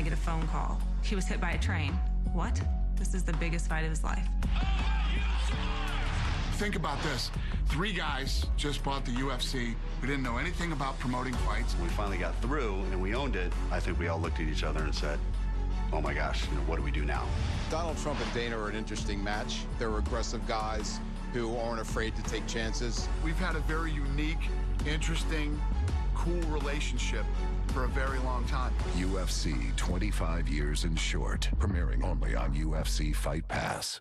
I get a phone call. He was hit by a train. What? This is the biggest fight of his life. Think about this. 3 guys just bought the UFC. We didn't know anything about promoting fights. When we finally got through and we owned it, I think we all looked at each other and said, oh my gosh, what do we do now? Donald Trump and Dana are an interesting match. They're aggressive guys who aren't afraid to take chances. We've had a very unique, interesting, cool relationship for a very long time. UFC 25 years in short, premiering only on UFC Fight Pass.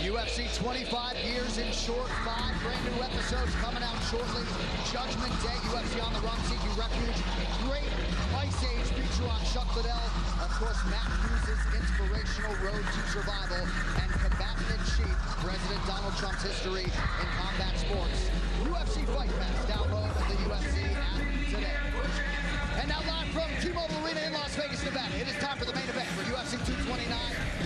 UFC 25 years in short, 5 brand new episodes coming out shortly. Judgment Day, UFC on the Run, Seeking Refuge. Great Ice Age feature on Chuck Liddell. Of course, Matt Hughes' inspirational Road to Survival. And Combatant-in-Chief, President Donald Trump's history in combat sports. UFC Fight Pass, download the UFC app today. And now live from T-Mobile Arena in Las Vegas, Nevada, it is time for the main event for UFC 229,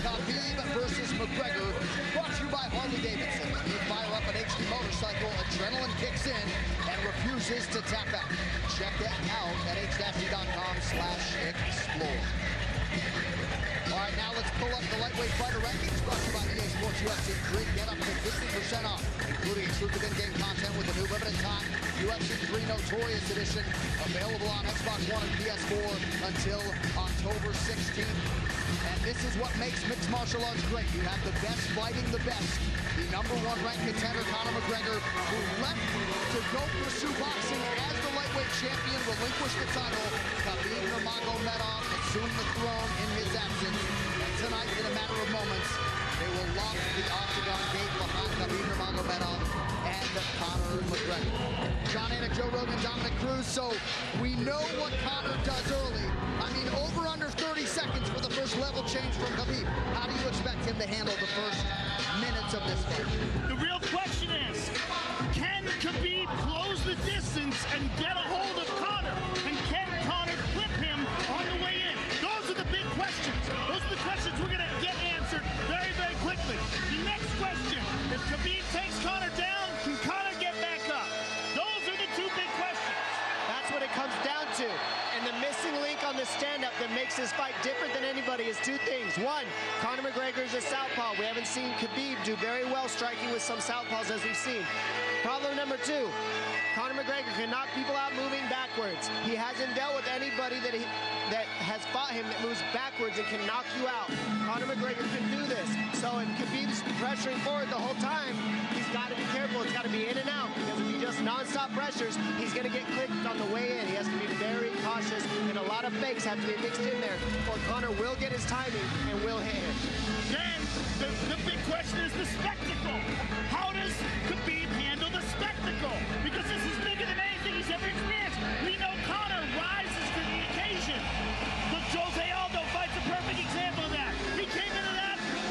Habib versus McGregor, brought to you by Harley-Davidson. When you fire up an HD motorcycle, adrenaline kicks in and refuses to tap out. Check that out at h-d.com/explore. All right, now let's pull up the lightweight fighter rankings brought to you by EA Sports UFC 3. Get up to 50% off, including exclusive in-game content with the new limited time UFC 3 Notorious Edition, available on Xbox One and PS4 until October 16th. And this is what makes mixed martial arts great. You have the best fighting the best. The #1 ranked contender, Conor McGregor, who left to go pursue boxing as the lightweight champion, relinquished the title. Habib Nurmagomedov assumed the throne in his absence. And tonight, in a matter of moments, they will lock the octagon gate behind Habib Nurmagomedov and Conor McGregor. John Anik, Joe Rogan, Dominic Cruz. So we know what Conor does early. I mean, over under 30 seconds for the first level change from Habib. How do you expect him to handle the first minutes of this fight? The real question is, can Habib close the distance and get a hold of Conor? And can Conor clip him on the way in? Those are the big questions. Those are the questions we're going to get answered very, very quickly. The next question, if Habib takes Conor down, can Conor get back up? Those are the 2 big questions. That's what it comes down to. And the missing link on the stand-up that makes this fight different than anybody is 2 things. 1, Conor McGregor is a southpaw. We haven't seen Habib do very well striking with some southpaws as we've seen. Problem number 2, Conor McGregor can knock people out moving backwards. He hasn't dealt with anybody that has fought him that moves backwards and can knock you out. Conor McGregor can do this. So if Habib's pressuring forward the whole time, he's got to be careful. It's got to be in and out, because if he just non-stop pressures, he's going to get clipped on the way in. He has to be very cautious, and a lot of fakes have to be mixed in there, or Conor will get his timing and will hit him. Then the big question is the spectacle. How does Habib handle the spectacle? Because this is bigger than anything he's ever experienced. We know Conor rises to the occasion. The Jose Aldo fight's a perfect example of that. He came into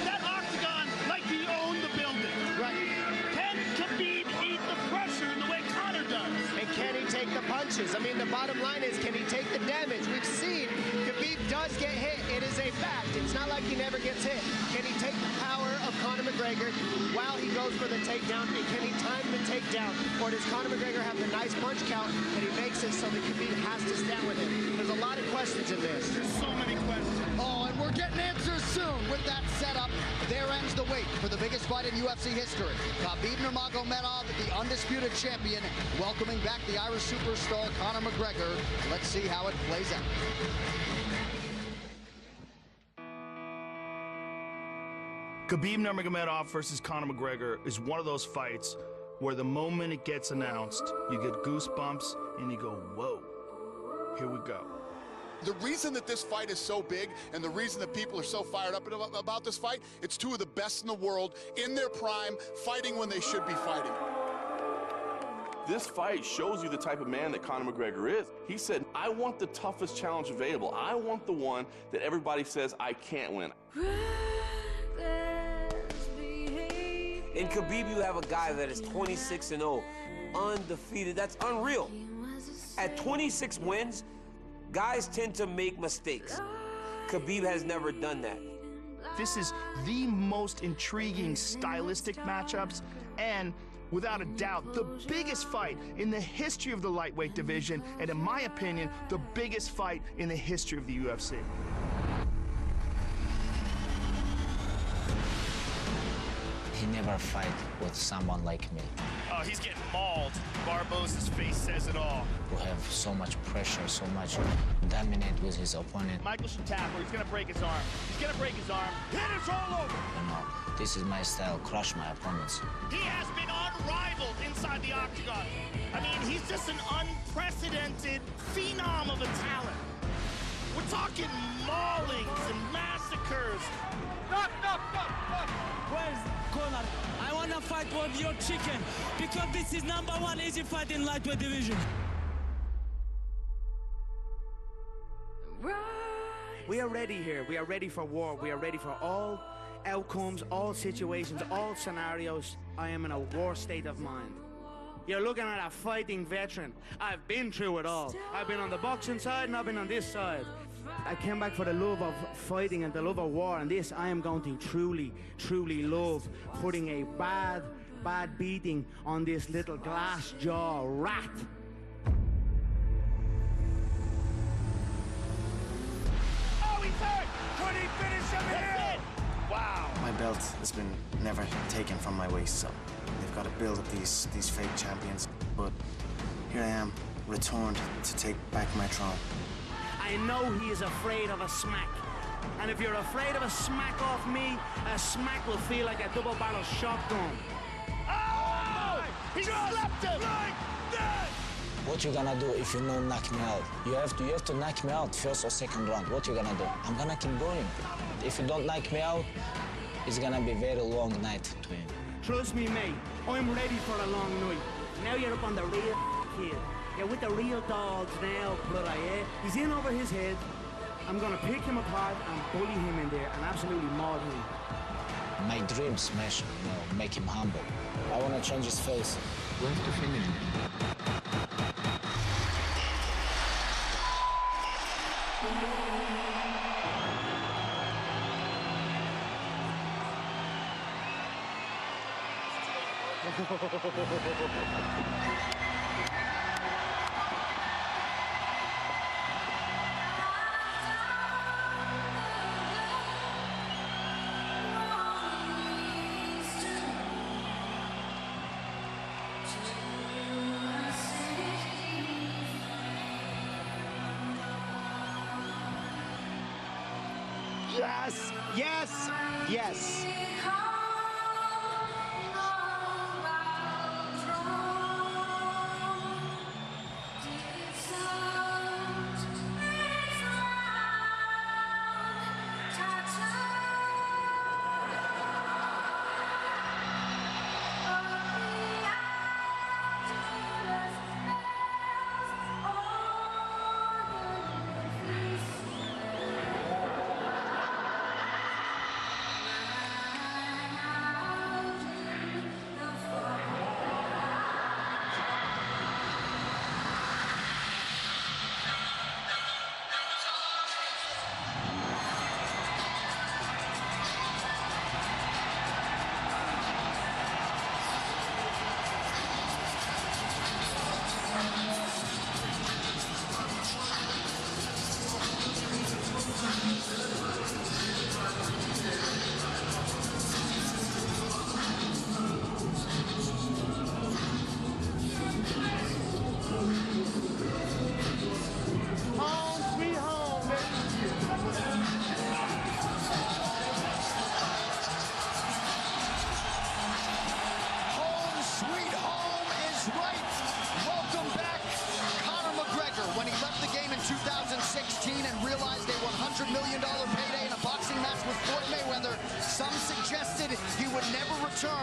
that octagon like he owned the building. Right. Can Habib eat the pressure in the way Conor does? And can he take the punches? I mean, the bottom line is, can he take the damage? We've seen Habib does get hit. It is a fact. It's not like he never gets hit. Can he take the power of Conor McGregor while he goes for the takedown? And can he time the takedown? Or does Conor McGregor have the nice punch count and he makes it so that Habib has to stand with him? There's a lot of questions in this. There's so many questions. Oh, and we're getting answers soon. With that setup, there ends the wait for the biggest fight in UFC history. Habib Nurmagomedov, the undisputed champion, welcoming back the Irish superstar Conor McGregor. Let's see how it plays out. Habib Nurmagomedov versus Conor McGregor is one of those fights where the moment it gets announced, you get goosebumps and you go, whoa, here we go. The reason that this fight is so big and the reason that people are so fired up about this fight, it's 2 of the best in the world, in their prime, fighting when they should be fighting. This fight shows you the type of man that Conor McGregor is. He said, I want the toughest challenge available. I want the one that everybody says I can't win. In Khabib, you have a guy that is 26-0, undefeated. That's unreal. At 26 wins, guys tend to make mistakes. Khabib has never done that. This is the most intriguing stylistic matchups, and without a doubt, the biggest fight in the history of the lightweight division, and in my opinion, the biggest fight in the history of the UFC. He never fight with someone like me. Oh, he's getting mauled. Barbosa's face says it all. Who have so much pressure, so much dominate with his opponent. Michael should tap her. He's gonna break his arm. He's gonna break his arm. Hit us all over. You know, this is my style, crush my opponents. He has been unrivaled inside the octagon. I mean, he's just an unprecedented phenom of a talent. We're talking maulings and massacres. Stop! Where's Connor? I want to fight with your chicken because this is #1 easy fight in lightweight division. We are ready here. We are ready for war. We are ready for all outcomes, all situations, all scenarios. I am in a war state of mind. You're looking at a fighting veteran. I've been through it all. I've been on the boxing side and I've been on this side. I came back for the love of fighting and the love of war, and this I am going to truly love, putting a bad beating on this little glass jaw rat. Oh, he's hurt! Could he finish him here? Wow. My belt has been never taken from my waist, so they've got to build up these fake champions. But here I am, returned to take back my throne. I know he is afraid of a smack. And if you're afraid of a smack off me, a smack will feel like a double-barrel shotgun. Oh! He slapped him! Like that! What you gonna do if you no knock me out? You have to knock me out first or second round. What you gonna do? I'm gonna keep going. If you don't knock me out, it's gonna be a very long night to him. Trust me, mate. I'm ready for a long night. Now you're up on the real kid. You're with the real dogs now, brother, yeah? He's in over his head. I'm gonna pick him apart and bully him in there and absolutely maul him. My dream smash him, you know, make him humble. I wanna change his face. We have to finish him. Yes, yes, yes.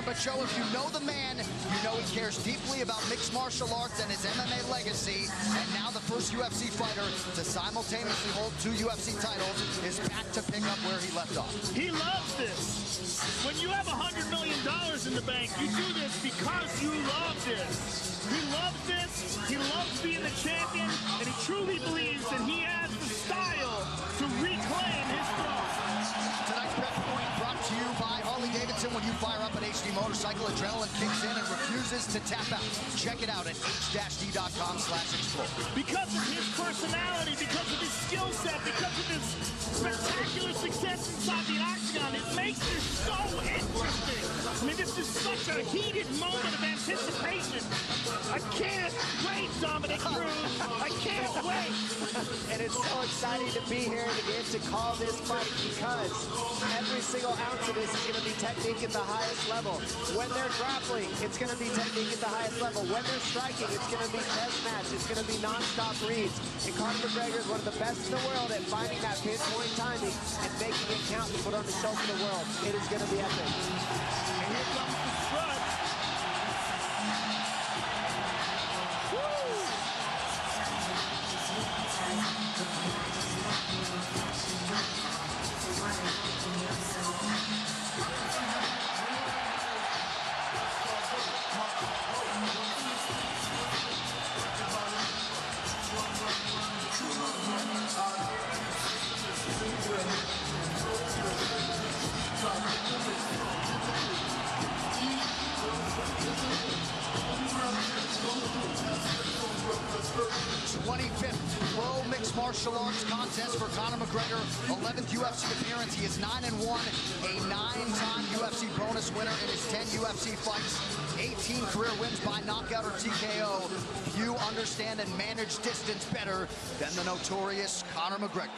But Joe, if you know the man, you know he cares deeply about mixed martial arts and his MMA legacy. And now the first UFC fighter to simultaneously hold 2 UFC titles is back to pick up where he left off. He loves this. When you have $100 million in the bank, you do this because you love this. He loves this. He loves being the champion, and he truly believes that he has the style to reclaim his throne. Tonight's prep point brought to you by Harley-Davidson. when you fire up an HD motorcycle, adrenaline kicks in and refuses to tap out. Check it out at h-d.com/explore. Because of his personality, because of his skill set, because of his spectacular success inside the octagon, it makes this so interesting. I mean, this is such a heated moment of anticipation. I can't wait, Dominic Cruz. I can't wait. And it's so exciting to be here and to get to call this fight because every single ounce of this is going to be technique at the highest level. When they're grappling, it's going to be technique at the highest level. When they're striking, it's going to be test match. It's going to be non-stop reads. And Conor McGregor is one of the best in the world at finding that pinpoint timing and making it count to put on the show for the world. It is going to be epic. And here comes the strut. Pro Mixed Martial Arts contest for Conor McGregor, 11th UFC appearance. He is 9-1, a 9-time UFC bonus winner in his 10 UFC fights, 18 career wins by knockout or TKO. Few understand and manage distance better than the notorious Conor McGregor.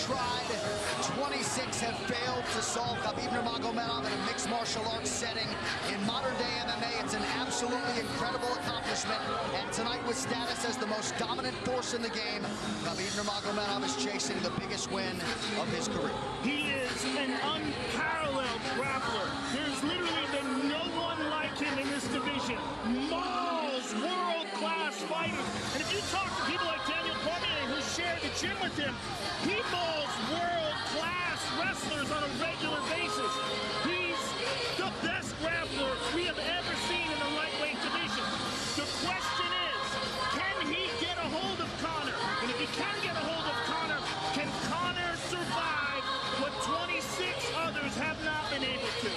Tried, 26 have failed to solve Habib Nurmagomedov in a mixed martial arts setting. In modern-day MMA, it's an absolutely incredible accomplishment. And tonight, with status as the most dominant force in the game, Habib Nurmagomedov is chasing the biggest win of his career. He is an unparalleled grappler. There's literally been no one like him in this division. Mauls world-class fighters. And if you talk to people like Daniel Cormier, who shared the gym with him, he mauls world-class wrestlers on a regular basis. He's the best grappler we have ever seen in the lightweight division. The question is, can he get a hold of Conor? And if he can get a hold of Conor, can Conor survive what 26 others have not been able to?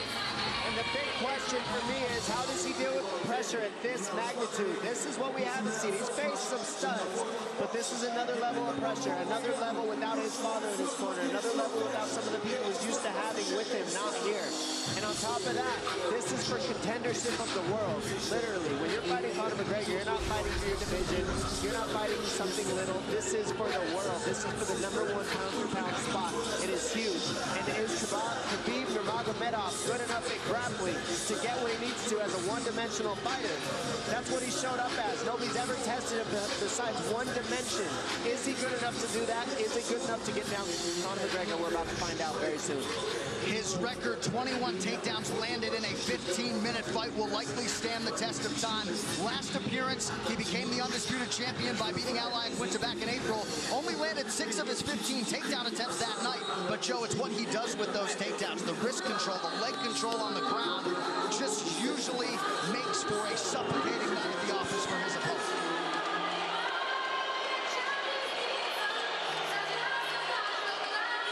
And the big question for me is, how does he deal with pressure at this magnitude? This is what we haven't seen. He's faced some studs, but this is another level of pressure, another level without his father in his corner, another level without some of the people he's used to having with him, not here. And on top of that, this is for contendership of the world. Literally, when you're fighting Conor McGregor, you're not fighting for your division. You're not fighting something little. This is for the world. This is for the #1 pound-for-pound spot. It is huge. And is Habib Nurmagomedov good enough at grappling to get what he needs to as a one-dimensional fighter? That's what he showed up as. Nobody's ever tested him besides one dimension. Is he good enough to do that? Is he good enough to get down to Conor McGregor? We're about to find out very soon. His record, 21 takedowns landed in a 15-minute fight, will likely stand the test of time. Last appearance, he became the undisputed champion by beating Allied back in April. Only landed 6 of his 15 takedown attempts that night. But Joe, it's what he does with those takedowns. The wrist control, the leg control on the ground just usually makes for a suffocating night at the office for his opponent.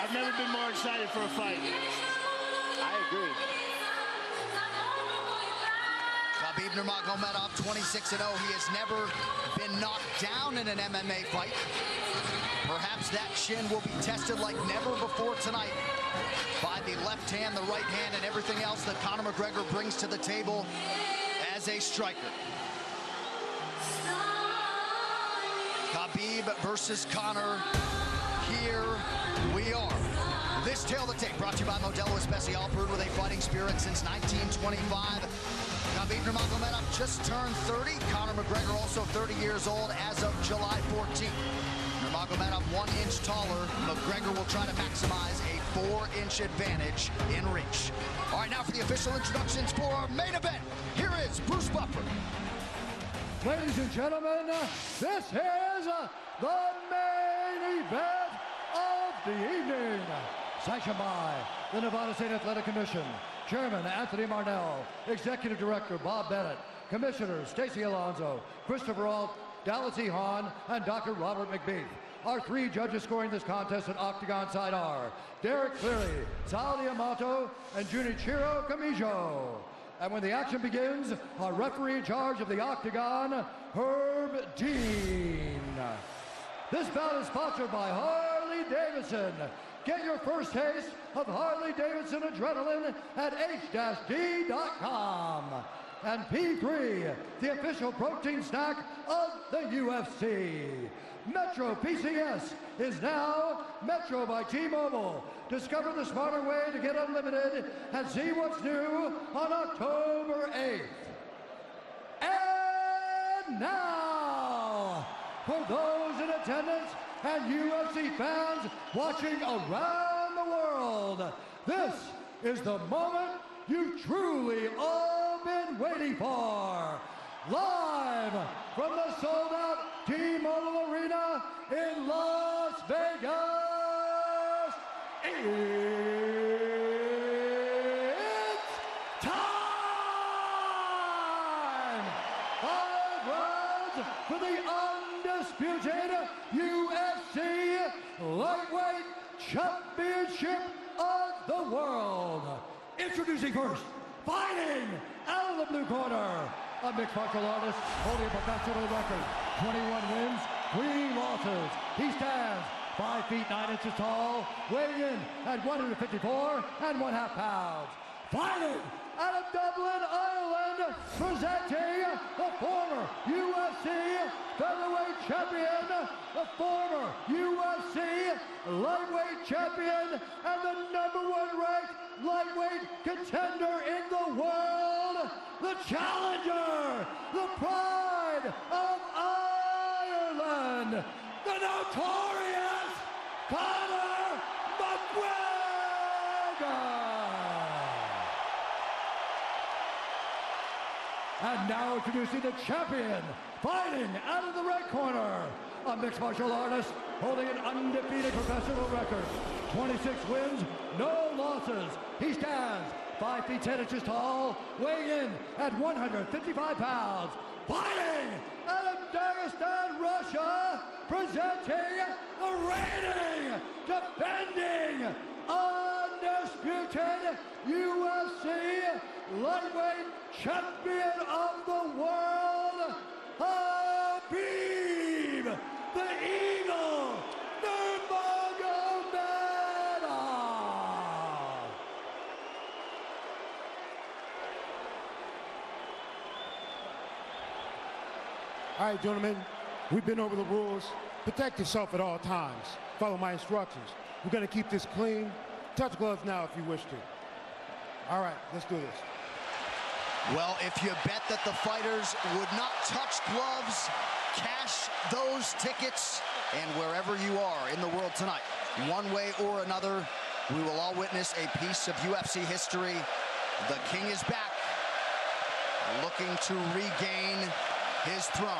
I've never been more excited for a fight. I agree. Habib Nurmagomedov, 26-0. He has never been knocked down in an MMA fight. Perhaps that chin will be tested like never before tonight by the left hand, the right hand, and everything else that Conor McGregor brings to the table as a striker. Habib versus Conor. Here we are. This Tale of the Tape brought to you by Modelo Especial, brewed with a fighting spirit since 1925. Habib Nurmagomedov just turned 30. Conor McGregor also 30 years old as of July 14th. Nurmagomedov 1 inch taller. McGregor will try to maximize a 4-inch advantage in reach. All right, now for the official introductions for our main event. Here is Bruce Buffer. Ladies and gentlemen, this is the main event of the evening. Sanctioned by the Nevada State Athletic Commission. Chairman Anthony Marnell, Executive Director Bob Bennett, Commissioners Stacey Alonso, Christopher Alt, Dallas E. Hahn, and Dr. Robert McBeath. Our 3 judges scoring this contest at Octagon side are Derek Cleary, Sal Diamato, and Junichiro Kamijo. And when the action begins, our referee in charge of the Octagon, Herb Dean. This bout is sponsored by Harley Davidson. Get your first taste of Harley Davidson adrenaline at h-d.com. And P3, the official protein snack of the UFC. Metro PCS is now Metro by T-Mobile. Discover the smarter way to get unlimited and see what's new on October 8th. And now, for those in attendance and UFC fans watching around the world, this is the moment you've truly all been waiting for. Live from the sold-out T-Mobile Arena in Las Vegas, it's time! 5 rounds for the undisputed UFC Lightweight Championship of the World. Introducing first, fighting out of the blue corner, a mixed martial artist holding a professional record, 21 wins, 3 losses. He stands 5 feet 9 inches tall, weighing in at 154 1/2 pounds. Fighting out of Dublin, Ireland, presenting the former UFC featherweight champion, the former UFC lightweight champion, and the #1 ranked lightweight contender in the world, the challenger, the pride of Ireland, the notorious Conor McGregor. And now introducing the champion, fighting out of the red corner, a mixed martial artist holding an undefeated professional record, 26 wins, no losses. He stands 5 feet 10 inches tall, weighing in at 155 pounds. Fighting out of Dagestan, Russia, presenting the reigning, defending, undisputed UFC lightweight champion of the world, Habib, the Eagle, Nurmagomedov. All right, gentlemen, we've been over the rules. Protect yourself at all times. Follow my instructions. We're going to keep this clean. Touch gloves now if you wish to. All right, let's do this. Well, if you bet that the fighters would not touch gloves, cash those tickets, and wherever you are in the world tonight, one way or another, We will all witness a piece of UFC history. The King is back, looking to regain his throne.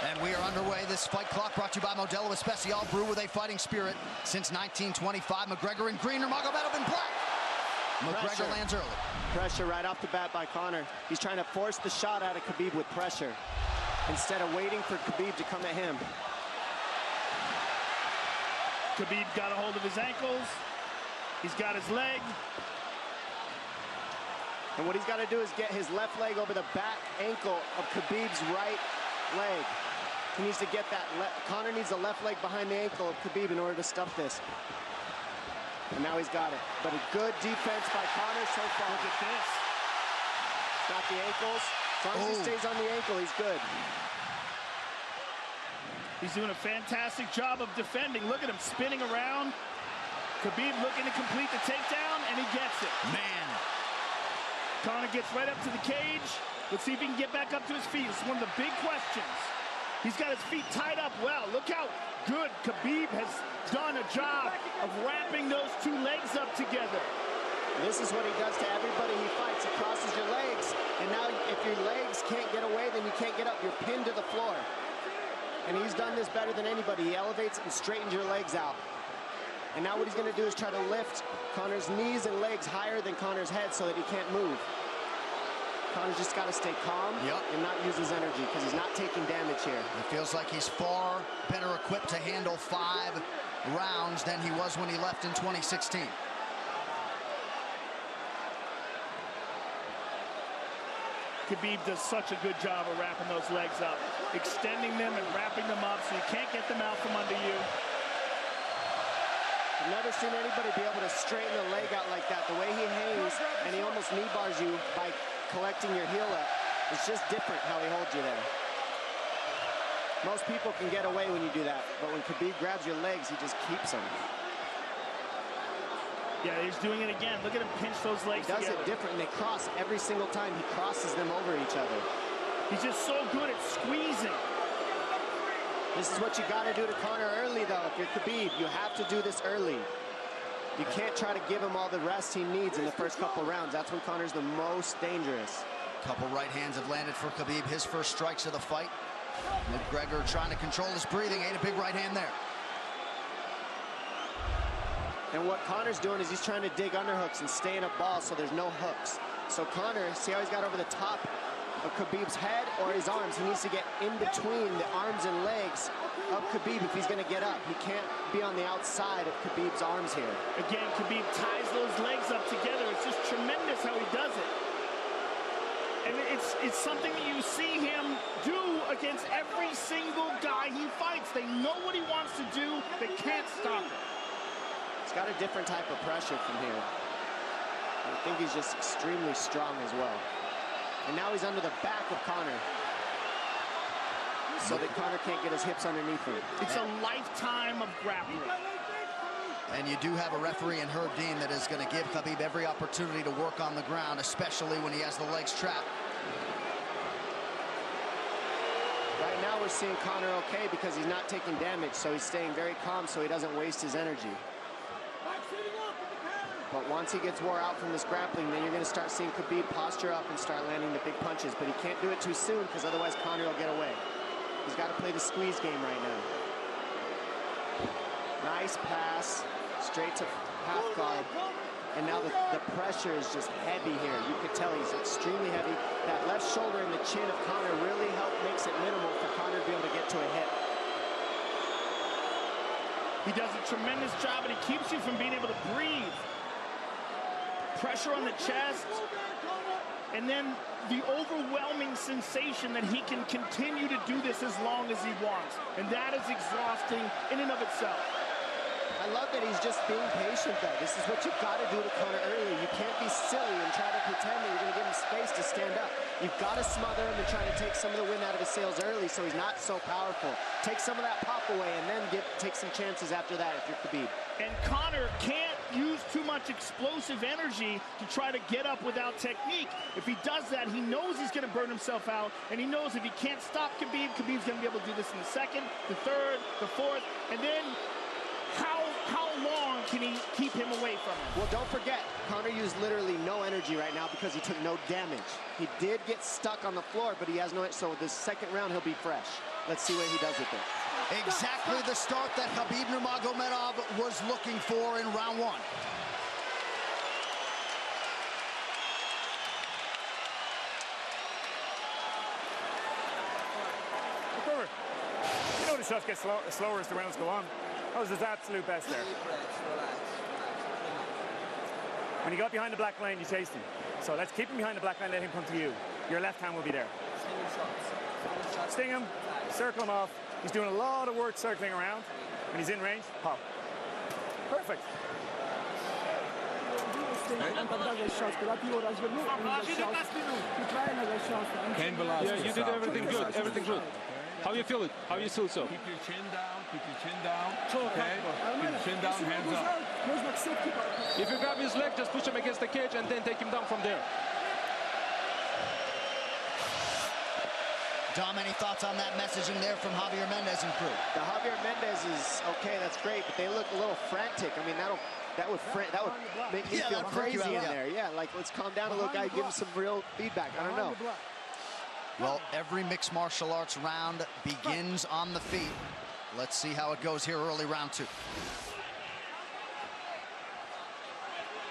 And we are underway. This fight clock brought to you by Modelo Especial, brew with a fighting spirit since 1925. McGregor in green, Nurmagomedov in black. McGregor lands early. Pressure right off the bat by Conor. He's trying to force the shot out of Khabib with pressure instead of waiting for Khabib to come at him. Khabib got a hold of his ankles. He's got his leg. And what he's got to do is get his left leg over the back ankle of Khabib's right leg. He needs to get that. Conor needs the left leg behind the ankle of Khabib in order to stop this. And now he's got it. But a good defense by Conor so far. Look at this. Got the ankles. As long as he stays on the ankle, he's good. He's doing a fantastic job of defending. Look at him spinning around. Khabib looking to complete the takedown, and he gets it. Man. Conor gets right up to the cage. Let's see if he can get back up to his feet. It's one of the big questions. He's got his feet tied up well. Look how good Khabib has done a job of wrapping those two legs up together. This is what he does to everybody he fights. He crosses your legs, and now if your legs can't get away, then you can't get up. You're pinned to the floor. And he's done this better than anybody. He elevates and straightens your legs out. And now what he's going to do is try to lift Conor's knees and legs higher than Conor's head so that he can't move. Conor's just got to stay calm and not use his energy because he's not taking damage here. It feels like he's far better equipped to handle 5 rounds than he was when he left in 2016. Khabib does such a good job of wrapping those legs up, extending them and wrapping them up so you can't get them out from under you. I've never seen anybody be able to straighten a leg out like that. The way he hangs and he almost knee bars you by collecting your heel up. It's just different how he holds you there. Most people can get away when you do that, but when Khabib grabs your legs, he just keeps them. Yeah, he's doing it again. Look at him pinch those legs together. He does it different, and they cross every single time. He crosses them over each other. He's just so good at squeezing. This is what you got to do to Conor early, though. If you're Khabib, you have to do this early. You can't try to give him all the rest he needs in the first couple rounds. That's when Conor's the most dangerous. Couple right hands have landed for Khabib. His first strikes of the fight. McGregor trying to control his breathing. Ate a big right hand there. And what Conor's doing is he's trying to dig underhooks and stay in a ball so there's no hooks. So Conor, see how he's got over the top of Khabib's head or his arms? He needs to get in between the arms and legs of Khabib if he's going to get up. He can't be on the outside of Khabib's arms here. Again, Khabib ties those legs up together. It's just tremendous how he does it. And it's something that you see him do against every single guy he fights. They know what he wants to do. They can't stop it. He's got a different type of pressure from here. I think he's just extremely strong as well. And now he's under the back of Conor, so that Conor can't get his hips underneath him. It's a lifetime of grappling. And you do have a referee in Herb Dean that is going to give Khabib every opportunity to work on the ground, especially when he has the legs trapped. Right now we're seeing Conor okay because he's not taking damage, so he's staying very calm so he doesn't waste his energy. But once he gets wore out from this grappling, then you're going to start seeing Khabib posture up and start landing the big punches. But he can't do it too soon because otherwise Conor will get away. He's got to play the squeeze game right now. Nice pass, straight to half guard. And now the pressure is just heavy here. You could tell he's extremely heavy. That left shoulder and the chin of Conor really makes it minimal for Conor to be able to get to a hit. He does a tremendous job, and he keeps you from being able to breathe. Pressure on the chest, and then the overwhelming sensation that he can continue to do this as long as he wants. And that is exhausting in and of itself. I love that he's just being patient, though. This is what you've got to do to Conor early. You can't be silly and try to pretend that you're going to give him space to stand up. You've got to smother him and try to take some of the wind out of his sails early so he's not so powerful. Take some of that pop away and then take some chances after that if you're Khabib. And Conor can't use too much explosive energy to try to get up without technique. If he does that, he knows he's going to burn himself out, and he knows if he can't stop Khabib, Khabib's going to be able to do this in the second, the third, the fourth, and then how long can he keep him away from him? Well, don't forget, Conor used literally no energy right now because he took no damage. He did get stuck on the floor, but he has no, so this second round he'll be fresh. Let's see what he does with it. Exactly the start that Habib Nurmagomedov was looking for in round one. You know the shots get slower as the rounds go on. That was his absolute best there. When he got behind the black line, you chased him. So let's keep him behind the black line, let him come to you. Your left hand will be there. Sting him, circle him off. He's doing a lot of work circling around. When he's in range, pop. Perfect. Yeah, you did everything good, everything good. How you feel it? How you feel so? Keep your chin down, keep your chin down. Okay? Keep your chin down, hands up. If you grab his leg, just push him against the cage and then take him down from there. Dom, any thoughts on that messaging there from Javier Mendez and crew? The Javier Mendez is okay, that's great, but they look a little frantic. I mean, that would make me feel crazy in there. Yeah, like let's calm down a little guy, give him some real feedback. I don't know. Well, every mixed martial arts round begins on the feet. Let's see how it goes here early round two.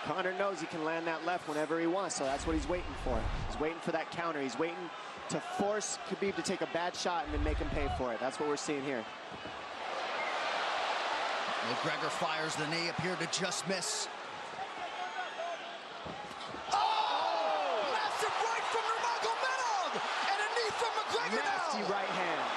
Conor knows he can land that left whenever he wants, so that's what he's waiting for. He's waiting for that counter. He's waiting to force Khabib to take a bad shot and then make him pay for it. That's what we're seeing here. McGregor fires the knee, appeared to just miss. Nasty right hand.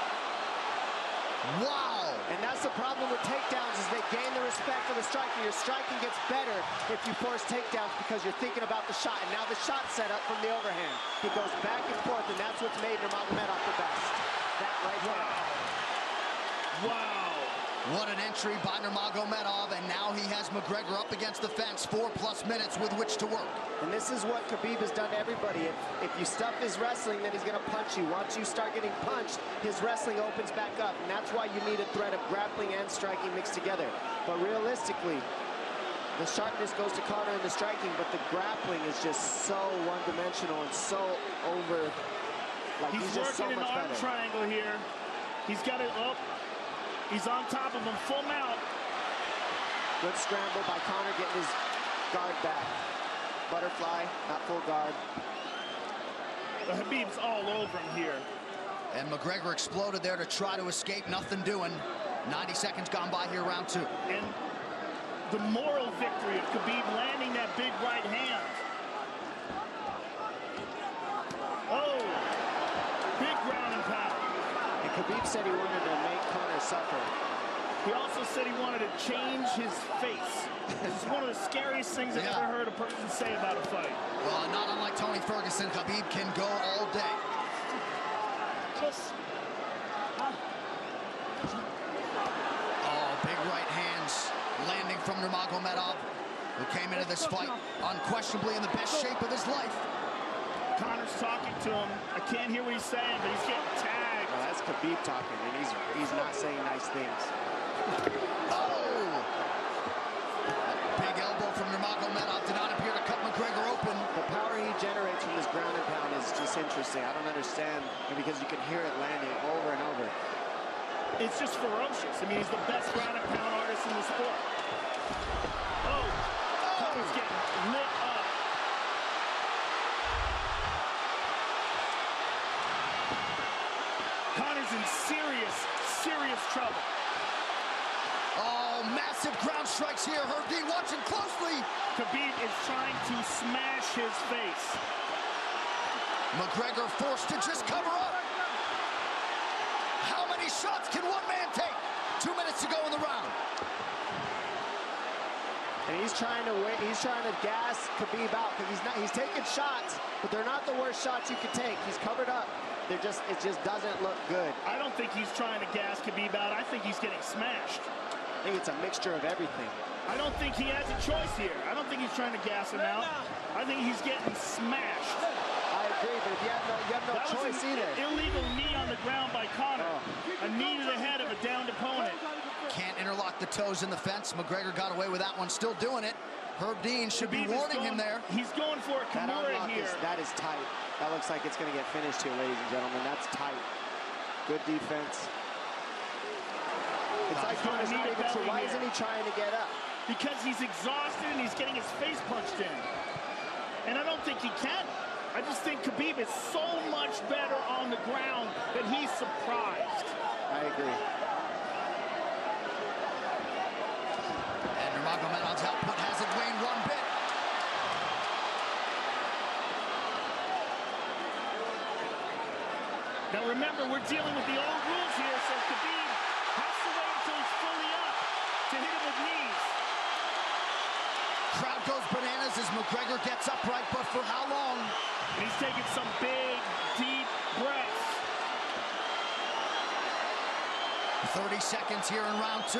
Wow. And that's the problem with takedowns is they gain the respect of the striker. Your striking gets better if you force takedowns because you're thinking about the shot. And now the shot's set up from the overhand. He goes back and forth, and that's what's made Nurmagomedov the best. That right hand. Wow. What an entry by Nurmagomedov, and now he has McGregor up against the fence, 4+ minutes with which to work. And this is what Khabib has done to everybody. If you stuff his wrestling, then he's going to punch you. Once you start getting punched, his wrestling opens back up, and that's why you need a threat of grappling and striking mixed together. But realistically, the sharpness goes to Conor in the striking, but the grappling is just so one-dimensional and so over. Like he's just so working much an arm better. triangle here. He's got it up. He's on top of him, full mount. Good scramble by Conor, getting his guard back. Butterfly, not full guard. The Habib's all over him here. And McGregor exploded there to try to escape, nothing doing. 90 seconds gone by here, round two. And the moral victory of Khabib landing that big right hand. Oh, big ground and pound. And Khabib said he wanted to make Conor suffer. He also said he wanted to change his face. This is one of the scariest things I've ever heard a person say about a fight. Well, not unlike Tony Ferguson, Khabib can go all day. Oh, big right hands landing from Nurmagomedov, who came into this fight unquestionably in the best shape of his life. Conor's talking to him. I can't hear what he's saying, but he's getting tagged. Well, that's Khabib talking, and he's not saying nice things. Oh! Big elbow from Nurmagomedov did not appear to cut McGregor open. The power he generates from this ground and pound is just interesting. I don't understand, because you can hear it landing over and over. It's just ferocious. I mean, he's the best ground and pound artist in the sport. Oh! Conor's getting lit up. Conor's in serious trouble. Oh, massive ground strikes here. Herb watching closely. Khabib is trying to smash his face. McGregor forced to just cover up. How many shots can one man take? 2 minutes to go in the round. And he's trying to wait. He's trying to gas Khabib out because he's taking shots, but they're not the worst shots you could take. He's covered up. It just doesn't look good. I don't think he's trying to gas Khabib out. I think he's getting smashed. I think it's a mixture of everything. I don't think he has a choice here. I don't think he's trying to gas him out. I think he's getting smashed. I agree, but if you have no choice either. Illegal knee on the ground by Conor. A knee to the head of a downed opponent. Can't interlock the toes in the fence. McGregor got away with that one, still doing it. Herb Dean should be warning him there. He's going for a Kimura here. That is tight. That looks like it's going to get finished here, ladies and gentlemen. That's tight. Good defense. It's like Conor's not even sure. Why isn't he trying to get up? Because he's exhausted and he's getting his face punched in. And I don't think he can. I just think Khabib is so much better on the ground that he's surprised. I agree. And Nurmagomedov's output hasn't waned one bit. Now remember, we're dealing with the old rules here, so Khabib has to wait until he's fully up to hit him with knees. Crowd goes bananas as McGregor gets upright, but for how long? And he's taking some big, deep breaths. 30 seconds here in round 2.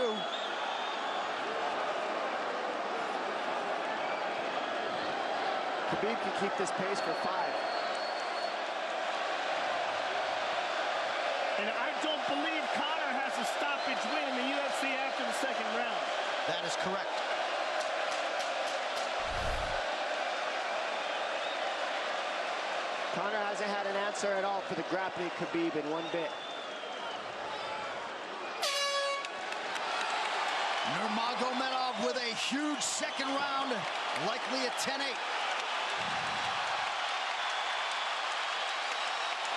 Khabib can keep this pace for 5. And I don't believe Conor has a stoppage win in the UFC after the second round. That is correct. Conor hasn't had an answer at all for the grappling Khabib in one bit. Nurmagomedov with a huge second round, likely a 10-8.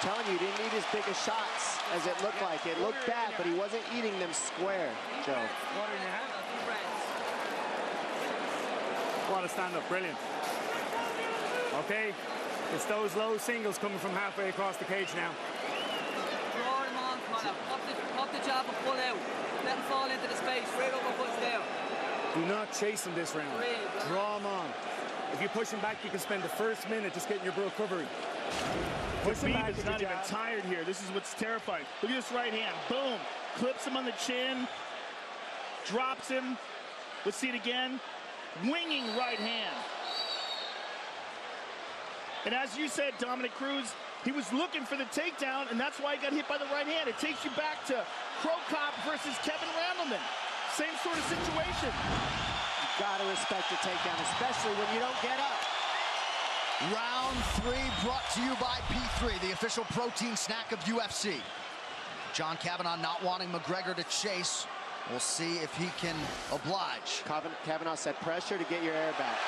Telling you, he didn't need as big as shots as it looked like. It looked bad, but he wasn't eating them square, Joe. What a stand-up, brilliant. Okay, it's those low singles coming from halfway across the cage now. Draw him on, Conor. Pop the jab and pull out. Let him fall into the space. Straight uppercuts there. Do not chase him this round. Draw him on. If you push him back, you can spend the first minute just getting your recovery. Khabib is not even tired here. This is what's terrifying. Look at this right hand. Boom. Clips him on the chin. Drops him. Let's see it again. Winging right hand. And as you said, Dominic Cruz, he was looking for the takedown, and that's why he got hit by the right hand. It takes you back to Crow Cop versus Kevin Randleman. Same sort of situation. You gotta respect the takedown, especially when you don't get up. Round 3 brought to you by P3, the official protein snack of UFC. John Kavanagh not wanting McGregor to chase. We'll see if he can oblige. Kavanagh said pressure to get your air back.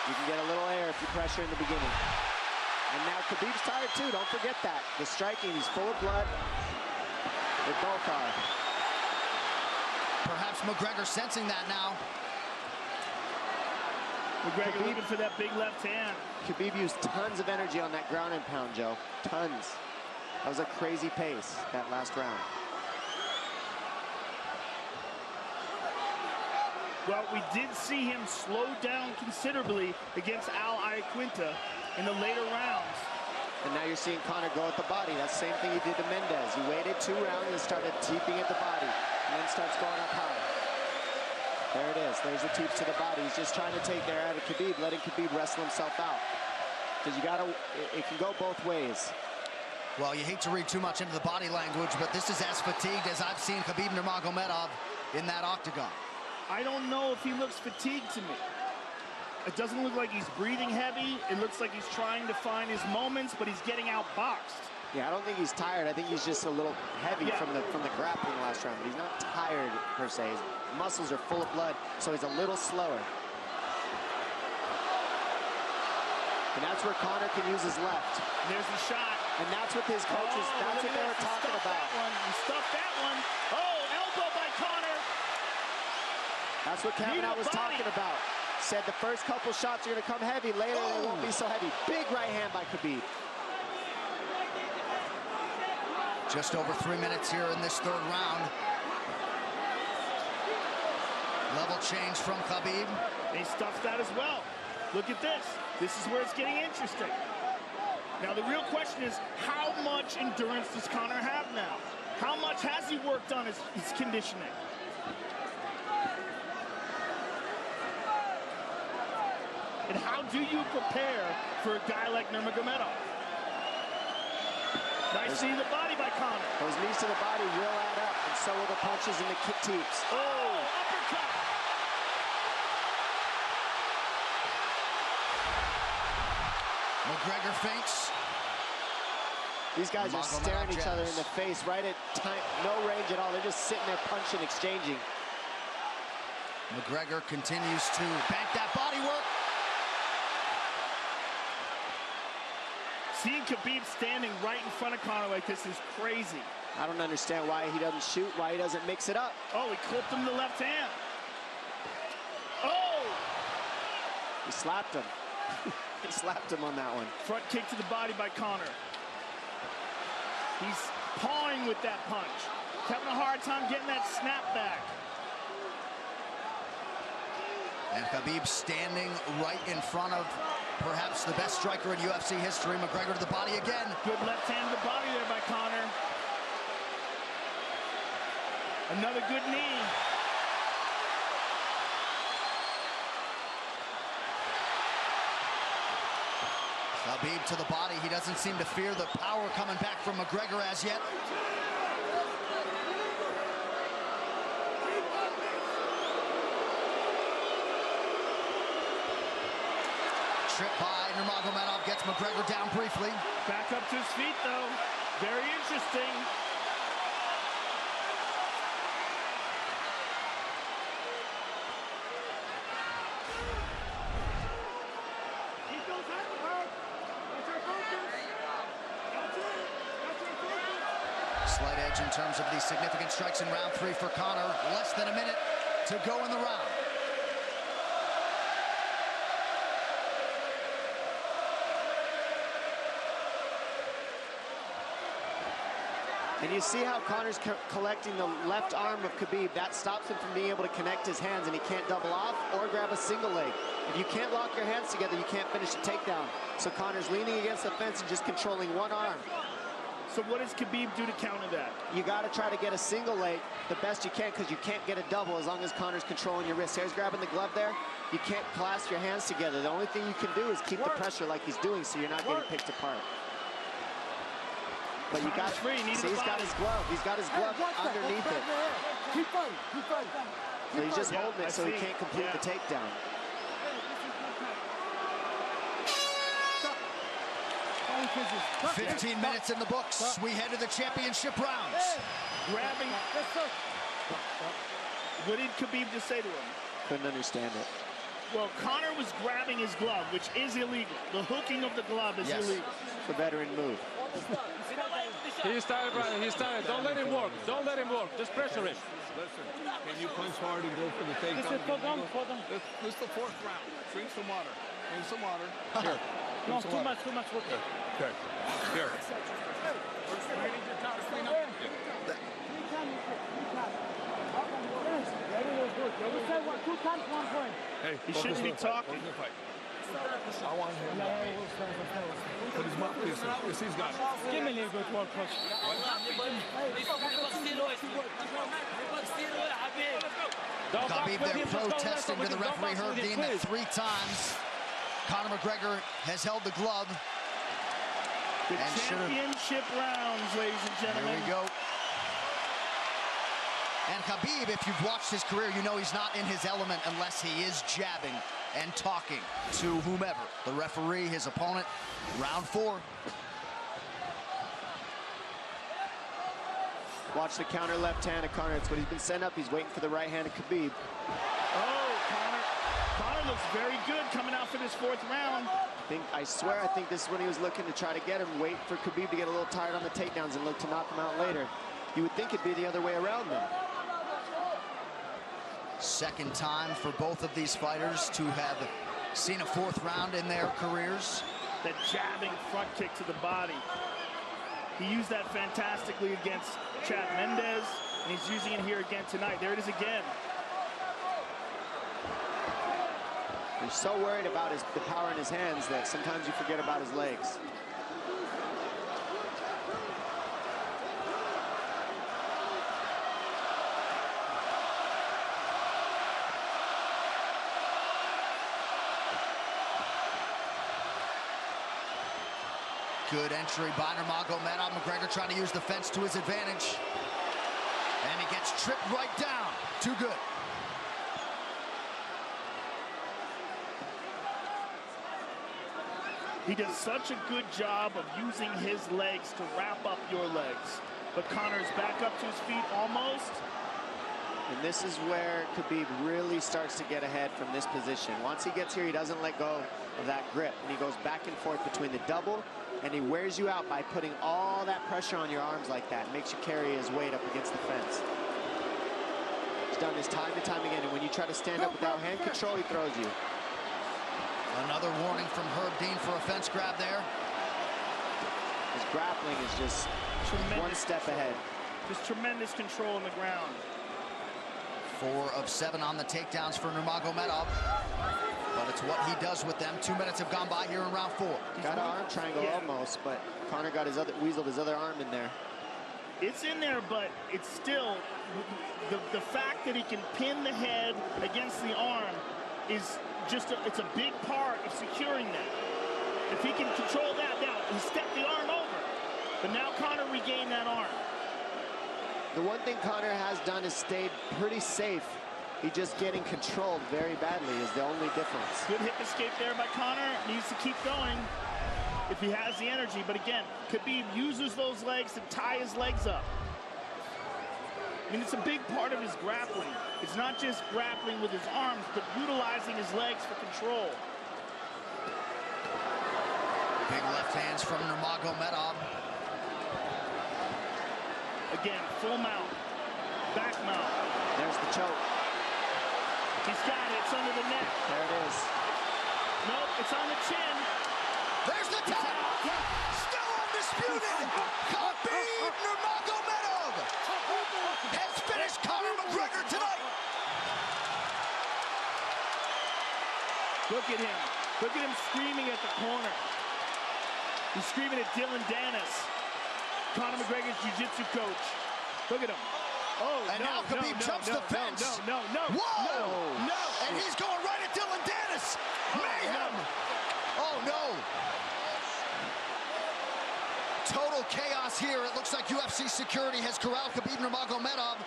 You can get a little air if you pressure in the beginning. And now Khabib's tired too, don't forget that. The striking, he's full of blood. They both are. Perhaps McGregor sensing that now. McGregor looking for that big left hand. Khabib used tons of energy on that ground and pound, Joe. Tons. That was a crazy pace, that last round. Well, we did see him slow down considerably against Al Iaquinta in the later rounds. And now you're seeing Conor go at the body. That's the same thing he did to Mendez. He waited 2 rounds and started teeping at the body, and then starts going up high. There it is. There's the teeps to the body. He's just trying to take there out of Khabib, letting Khabib wrestle himself out. Because you gotta, it can go both ways. Well, you hate to read too much into the body language, but this is as fatigued as I've seen Khabib Nurmagomedov in that octagon. I don't know if he looks fatigued to me. It doesn't look like he's breathing heavy. It looks like he's trying to find his moments, but he's getting outboxed. Yeah, I don't think he's tired. I think he's just a little heavy from the grappling last round, but he's not tired per se. His muscles are full of blood, so he's a little slower. And that's where Conor can use his left. There's the shot. And that's what his coaches, that's what they were talking about. He stuffed that one. Oh, elbow by Conor. That's what Kavanagh was talking about. Said the first couple shots are going to come heavy. Later, they won't be so heavy. Big right hand by Khabib. Just over 3 minutes here in this 3rd round. Level change from Khabib. He stuffed that as well. Look at this. This is where it's getting interesting. Now, the real question is, how much endurance does Conor have now? How much has he worked on his conditioning? And how do you prepare for a guy like Nurmagomedov? Nice knee to the body by Conor. Those knees to the body will add up, and so will the punches and the kick teeps. Oh, uppercut. McGregor feints. These guys are staring each other in the face right at time, no range at all. They're just sitting there punching, exchanging. McGregor continues to bank that body work. Seeing Khabib standing right in front of Conor like this is crazy. I don't understand why he doesn't shoot, why he doesn't mix it up. Oh, he clipped him to the left hand. Oh! He slapped him. He slapped him on that one. Front kick to the body by Conor. He's pawing with that punch. He's having a hard time getting that snap back. And Khabib standing right in front of perhaps the best striker in UFC history. McGregor to the body again. Good left hand to the body there by Conor. Another good knee. Khabib to the body. He doesn't seem to fear the power coming back from McGregor as yet. Trip by Nurmagomedov gets McGregor down briefly. Back up to his feet, though. Very interesting. Slight edge in terms of the significant strikes in round 3 for Conor. Less than a minute to go in the round. And you see how Conor's collecting the left arm of Khabib. That stops him from being able to connect his hands, and he can't double off or grab a single leg. If you can't lock your hands together, you can't finish a takedown. So Conor's leaning against the fence and just controlling one arm. So what does Khabib do to counter that? You got to try to get a single leg the best you can, because you can't get a double as long as Conor's controlling your wrist. Here's grabbing the glove there. You can't clasp your hands together. The only thing you can do is keep the pressure like he's doing, so you're not getting picked apart. But you got see, he's got his glove. He's got his glove underneath it. Keep fighting, keep fighting. So he's just holding it so he can't complete the takedown. Stop. 15 minutes in the books. We head to the championship rounds. Grabbing. What did Khabib just say to him? Couldn't understand it. Well, Conor was grabbing his glove, which is illegal. The hooking of the glove is illegal. It's a veteran move. He started, brother. He started. Don't let him work. Don't let him work. Just pressure him. Listen, can you punch hard and go for the takedown? This is the 4th round. Drink some water. Drink some water. Here. No, too much water. Okay. Here. Hey, he shouldn't be talking. I want him. Put his mouth this. Yes, he's got it. Give me a little bit more push. Khabib there protesting to the referee. Heard deemed that 3 times. Conor McGregor has held the glove. The championship rounds, ladies and gentlemen. Here we go. And Khabib, if you've watched his career, you know he's not in his element unless he is jabbing and talking to whomever. The referee, his opponent, round 4. Watch the counter left hand of Conor. It's what he's been setting up. He's waiting for the right hand of Khabib. Oh, Conor looks very good coming out for this 4th round. I swear, I think this is when he was looking to try to get him, wait for Khabib to get a little tired on the takedowns and look to knock him out later. You would think it'd be the other way around then. Second time for both of these fighters to have seen a 4th round in their careers. That jabbing front kick to the body. He used that fantastically against Chad Mendes, and he's using it here again tonight. There it is again. He's so worried about the power in his hands that sometimes you forget about his legs. Good entry by Nurmagomedov. McGregor trying to use the fence to his advantage. And he gets tripped right down. Too good. He does such a good job of using his legs to wrap up your legs. But Conor's back up to his feet almost. And this is where Khabib really starts to get ahead from this position. Once he gets here, he doesn't let go of that grip. And he goes back and forth between the double, and he wears you out by putting all that pressure on your arms like that. Makes you carry his weight up against the fence. He's done this time and time again. And when you try to stand up without hand control, he throws you. Another warning from Herb Dean for a fence grab there. His grappling is just one step ahead. Just tremendous control on the ground. 4 of 7 on the takedowns for Nurmagomedov. But it's what he does with them. 2 minutes have gone by here in round 4. Got an arm triangle almost, but Conor got weaseled his other arm in there. It's in there, but it's still, the fact that he can pin the head against the arm is just, it's a big part of securing that. If he can control that, now he stepped the arm over. But now Conor regained that arm. The one thing Conor has done is stayed pretty safe. He just getting controlled very badly is the only difference. Good hip escape there by Conor. Needs to keep going if he has the energy. But again, Khabib uses those legs to tie his legs up. I mean, it's a big part of his grappling. It's not just grappling with his arms, but utilizing his legs for control. Big left hands from Nurmagomedov. Again, full mount, back mount. There's the choke. He's got it, it's under the neck. There it is. Nope, it's on the chin. There's the tap. Still undisputed. Khabib Nurmagomedov has finished Conor McGregor tonight. Look at him. Look at him screaming at the corner. He's screaming at Dylan Dennis, Conor McGregor's jiu-jitsu coach. Look at him. Oh, and now Khabib jumps the fence. No. Whoa! No! And he's going right at Dylan Dennis. Mayhem! Oh, no. Total chaos here. It looks like UFC security has corralled Khabib Nurmagomedov.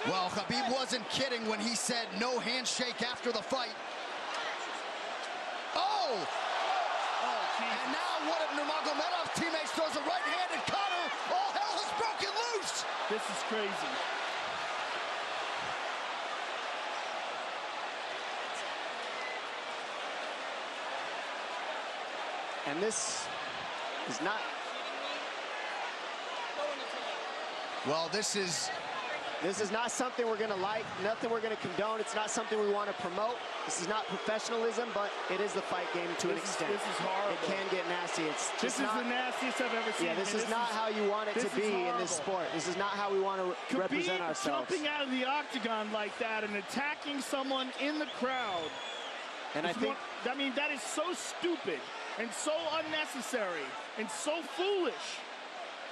Well, Khabib wasn't kidding when he said no handshake after the fight. Oh! And now one of Nurmagomedov's teammates throws a right hand at Conor. All hell has broken loose. This is crazy. And this is not... Well, this is not something we're going to like, nothing we're going to condone. It's not something we want to promote. This is not professionalism, but it is the fight game to an extent. This is horrible. It can get nasty. This is the nastiest I've ever seen. Yeah, this is not how you want it to be in this sport. This is not how we want to represent ourselves. Jumping out of the octagon like that and attacking someone in the crowd. And I mean, that is so stupid and so unnecessary and so foolish.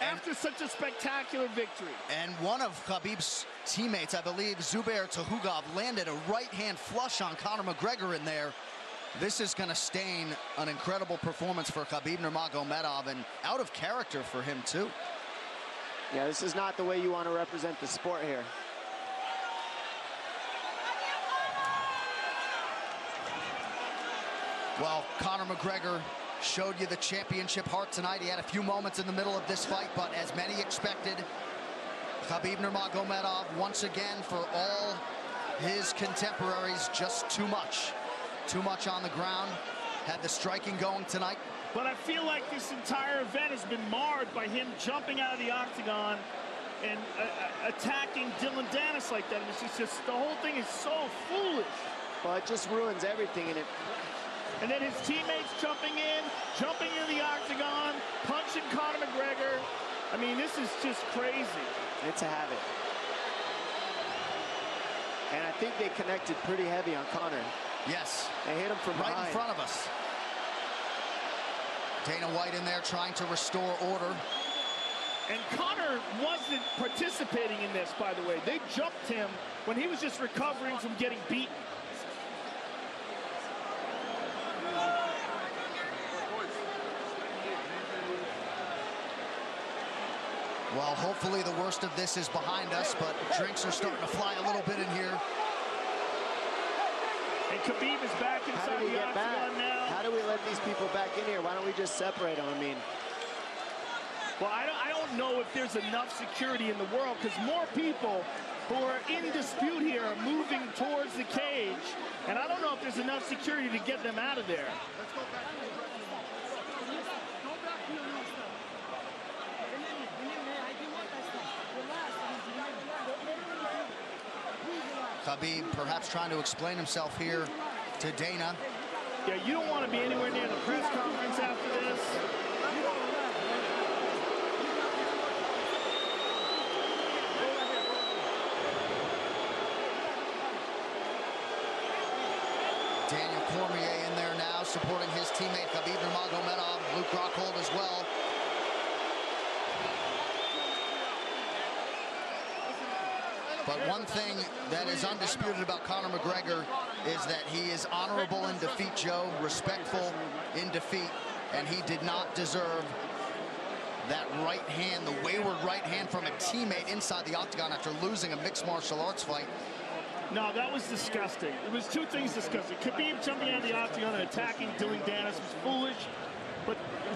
After such a spectacular victory. And one of Khabib's teammates, I believe, Zubair Tuhugov, landed a right-hand flush on Conor McGregor in there. This is going to stain an incredible performance for Khabib Nurmagomedov, and out of character for him, too. Yeah, this is not the way you want to represent the sport here. Well, Conor McGregor showed you the championship heart tonight. He had a few moments in the middle of this fight, but as many expected, Khabib Nurmagomedov, once again, for all his contemporaries, just too much. Too much on the ground. Had the striking going tonight. But I feel like this entire event has been marred by him jumping out of the octagon and attacking Dylan Dennis like that. And it's just, the whole thing is so foolish. Well, it just ruins everything in it. And then his teammates jumping into the octagon, punching Conor McGregor. I mean, this is just crazy. It's a habit. And I think they connected pretty heavy on Conor. Yes. They hit him from right behind. in front of us. Dana White in there trying to restore order. And Conor wasn't participating in this, by the way. They jumped him when he was just recovering from getting beaten. Well, hopefully the worst of this is behind us, but drinks are starting to fly a little bit in here. And Khabib is back inside the octagon now. How do we let these people back in here? Why don't we just separate them? I mean, well, I don't know if there's enough security in the world, because more people who are in dispute here are moving towards the cage, and I don't know if there's enough security to get them out of there. Khabib perhaps trying to explain himself here to Dana. Yeah, you don't want to be anywhere near the press conference after this. Daniel Cormier in there now, supporting his teammate Habib Nurmagomedov. Luke Rockhold as well. But one thing that is undisputed about Conor McGregor is that he is honorable in defeat, Joe, respectful in defeat, and he did not deserve that right hand, the wayward right hand from a teammate inside the octagon after losing a mixed martial arts fight. No, that was disgusting. It was two things disgusting. Khabib jumping out of the octagon and attacking Dylan Dennis was foolish.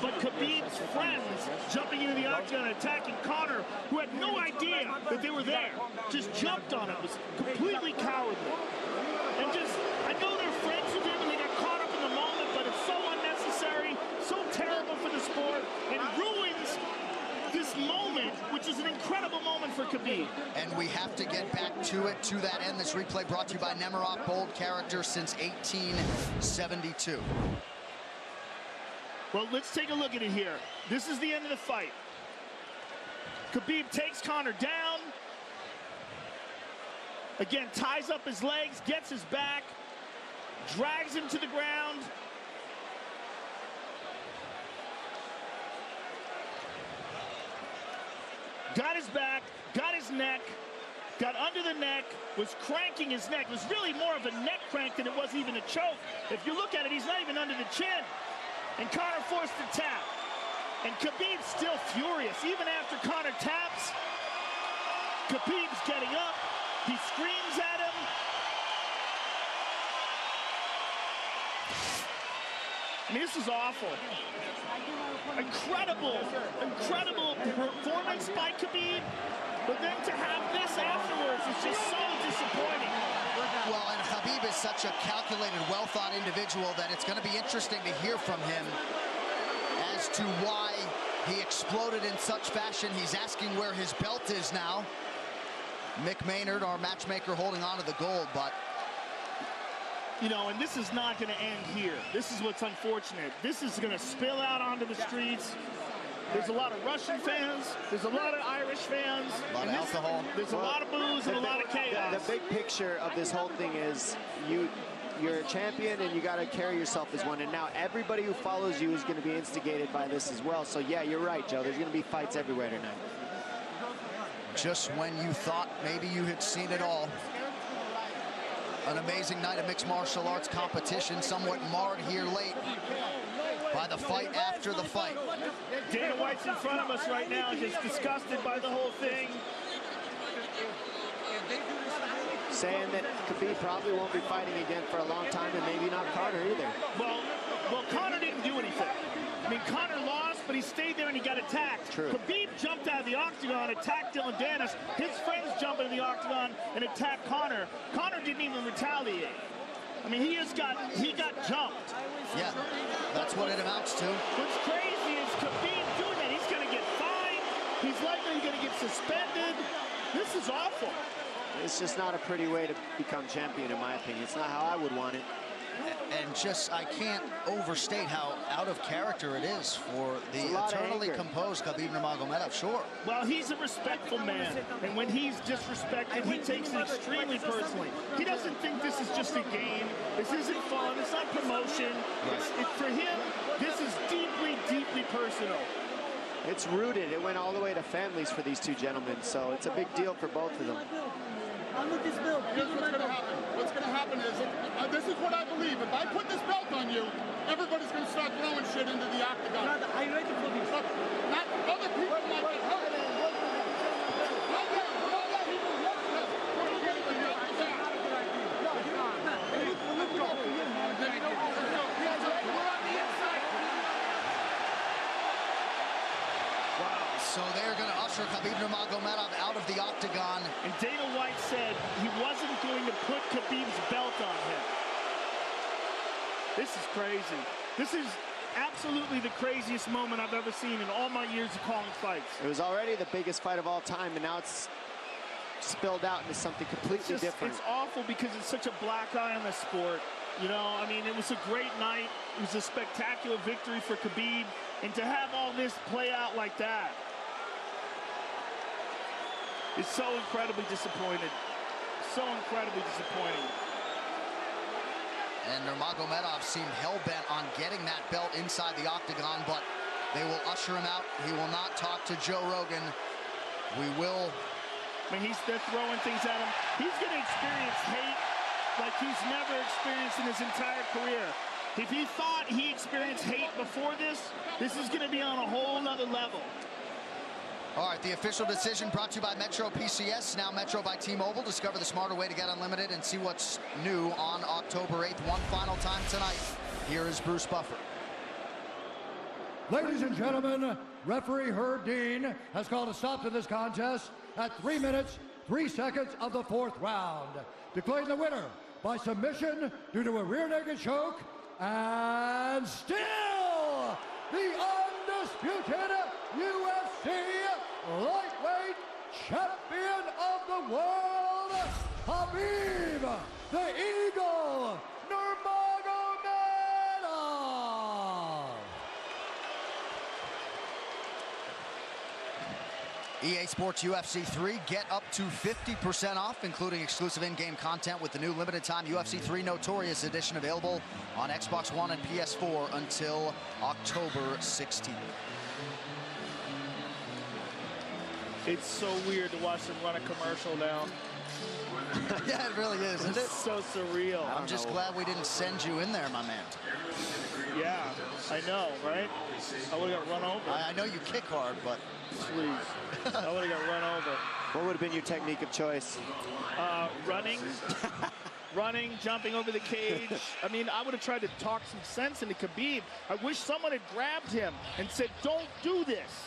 But Khabib's friends jumping into the octagon and attacking Conor, who had no idea that they were there, just jumped on it, was completely cowardly. And just, I know they're friends with him and they got caught up in the moment, but it's so unnecessary, so terrible for the sport, and ruins this moment, which is an incredible moment for Khabib. And we have to get back to it, to that end. This replay brought to you by Nemiroff, bold character since 1872. Well, let's take a look at it here. This is the end of the fight. Khabib takes Conor down. Again, ties up his legs, gets his back, drags him to the ground. Got his back, got his neck, got under the neck, was cranking his neck. It was really more of a neck crank than it was even a choke. If you look at it, he's not even under the chin. And Conor forced the tap. And Khabib's still furious. Even after Conor taps, Khabib's getting up. He screams at him. I mean, this is awful. Incredible performance by Khabib. But then to have this afterwards is just so disappointing. Well, and Habib is such a calculated, well-thought individual that it's going to be interesting to hear from him as to why he exploded in such fashion. He's asking where his belt is now. Mick Maynard, our matchmaker, holding on to the gold, but... You know, and this is not going to end here. This is what's unfortunate. This is going to spill out onto the streets. There's a lot of Russian fans. There's a lot of Irish fans. A lot of alcohol. There's a lot of booze and a lot of chaos. The big picture of this whole thing is you're a champion and you got to carry yourself as one. And now everybody who follows you is going to be instigated by this as well. So yeah, you're right, Joe. There's going to be fights everywhere tonight. Just when you thought maybe you had seen it all. An amazing night of mixed martial arts competition, somewhat marred here late by the fight after the fight. Dana White's in front of us right now, just disgusted by the whole thing. Saying that Khabib probably won't be fighting again for a long time, and maybe not Conor either. Well, Conor didn't do anything. I mean, Conor lost, but he stayed there and he got attacked. True. Khabib jumped out of the octagon, attacked Dylan Dennis. His friends jumped into the octagon and attacked Conor. Conor didn't even retaliate. I mean, he got jumped. Yeah, that's what it amounts to. What's crazy is Khabib doing that. He's going to get fined. He's likely going to get suspended. This is awful. It's just not a pretty way to become champion, in my opinion. It's not how I would want it. And just, I can't overstate how out of character it is for the eternally composed Habib Nurmagomedov, sure. Well, he's a respectful man, and when he's disrespected, he takes it extremely personally. He doesn't think this is just a game. This isn't fun. It's not promotion. For him, this is deeply, deeply personal. It's rooted. It went all the way to families for these two gentlemen, so it's a big deal for both of them. Here's what's going to happen. What's going to happen is, this is what I believe. If I put this belt on you, everybody's going to start throwing shit into the octagon. Are you ready for this? Not other people might get hurt. So they're going to usher Habib Nurmagomedov out of the octagon. And Dana White said he wasn't going to put Khabib's belt on him. This is crazy. This is absolutely the craziest moment I've ever seen in all my years of calling fights. It was already the biggest fight of all time, and now it's spilled out into something completely different. It's awful because it's such a black eye on the sport. You know, I mean, it was a great night. It was a spectacular victory for Khabib. And to have all this play out like that is so incredibly disappointed. So incredibly disappointing. And Nurmagomedov seemed hell-bent on getting that belt inside the octagon, but they will usher him out. He will not talk to Joe Rogan. We will... I mean, they're throwing things at him. He's going to experience hate like he's never experienced in his entire career. If he thought he experienced hate before this is going to be on a whole nother level. All right, the official decision brought to you by Metro PCS, now Metro by T-Mobile. Discover the smarter way to get unlimited and see what's new on October 8th. One final time tonight. Here is Bruce Buffer. Ladies and gentlemen, referee Herb Dean has called a stop to this contest at 3 minutes, 3 seconds of the 4th round. Declaring the winner by submission due to a rear naked choke, and still the undisputed UFC lightweight champion of the world, Habib the Eagle Nurmagomedov. EA Sports UFC 3, get up to 50% off, including exclusive in-game content with the new limited-time UFC 3 Notorious Edition available on Xbox One and PS4 until October 16th. It's so weird to watch them run a commercial now. Yeah, it really is, isn't it? It's so surreal. I'm just glad we didn't send you in there, my man. Yeah, I know, right? I would have got run over. I know you kick hard, but... Please. I would have got run over. What would have been your technique of choice? Running. Running, jumping over the cage. I mean, I would have tried to talk some sense into Khabib. I wish someone had grabbed him and said, don't do this.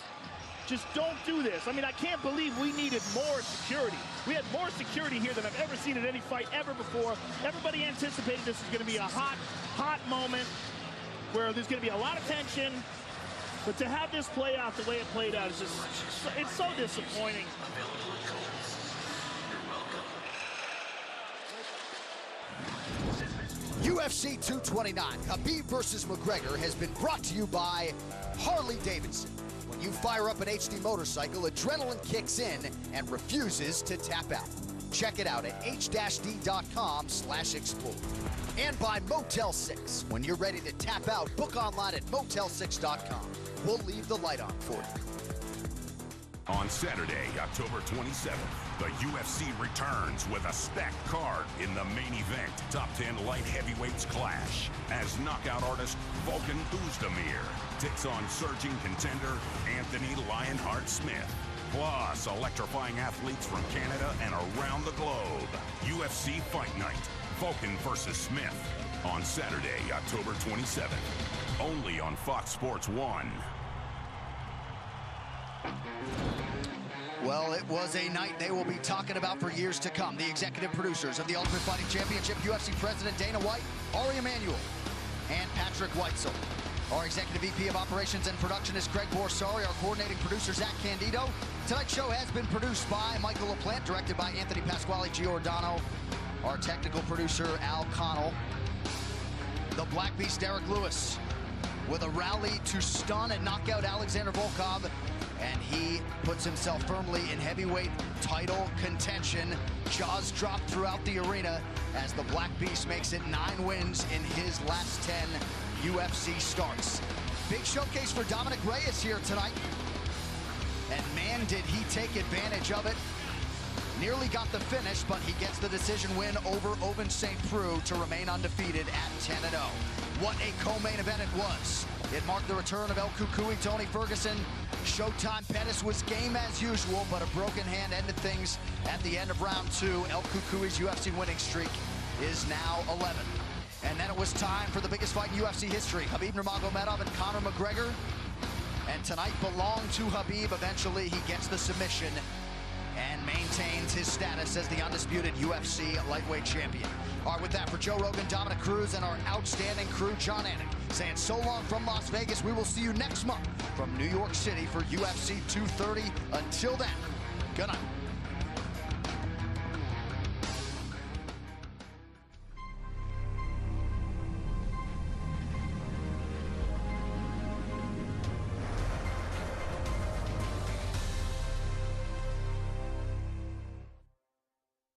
Just don't do this. I mean, I can't believe we needed more security. We had more security here than I've ever seen in any fight ever before. Everybody anticipated this was going to be a hot moment where there's going to be a lot of tension. But to have this play out the way it played out is just, it's so disappointing. UFC 229, Habib versus McGregor, has been brought to you by Harley-Davidson. When you fire up an HD motorcycle, adrenaline kicks in and refuses to tap out. Check it out at h-d.com/explore. And by Motel 6. When you're ready to tap out, book online at motel6.com. We'll leave the light on for you. On Saturday, October 27th, the UFC returns with a stacked card in the main event. Top 10 light heavyweights clash as knockout artist Volkan Oezdemir takes on surging contender Anthony Lionheart Smith. Plus, electrifying athletes from Canada and around the globe. UFC Fight Night, Volkan versus Smith. On Saturday, October 27th. Only on Fox Sports 1. Well, it was a night they will be talking about for years to come. The executive producers of the Ultimate Fighting Championship, UFC President Dana White, Ari Emanuel, and Patrick Weitzel. Our executive VP of Operations and Production is Greg Borsari. Our coordinating producer, Zach Candido. Tonight's show has been produced by Michael LaPlante, directed by Anthony Pasquale Giordano. Our technical producer, Al Connell. The Black Beast, Derek Lewis, with a rally to stun and knock out Alexander Volkov. And he puts himself firmly in heavyweight title contention. Jaws drop throughout the arena as the Black Beast makes it 9 wins in his last 10 UFC starts. Big showcase for Dominic Reyes here tonight. And man, did he take advantage of it. Nearly got the finish, but he gets the decision win over Ovince St. Preux to remain undefeated at 10-0. What a co-main event it was. It marked the return of El Cucuy, Tony Ferguson. Showtime Pettis was game as usual, but a broken hand ended things at the end of round 2. El Cucuy's UFC winning streak is now 11. And then it was time for the biggest fight in UFC history. Habib Nurmagomedov and Conor McGregor. And tonight belonged to Habib. Eventually, he gets the submission and maintains his status as the undisputed UFC lightweight champion. All right, with that, for Joe Rogan, Dominic Cruz, and our outstanding crew, John Anik, saying so long from Las Vegas. We will see you next month from New York City for UFC 230. Until then, good night.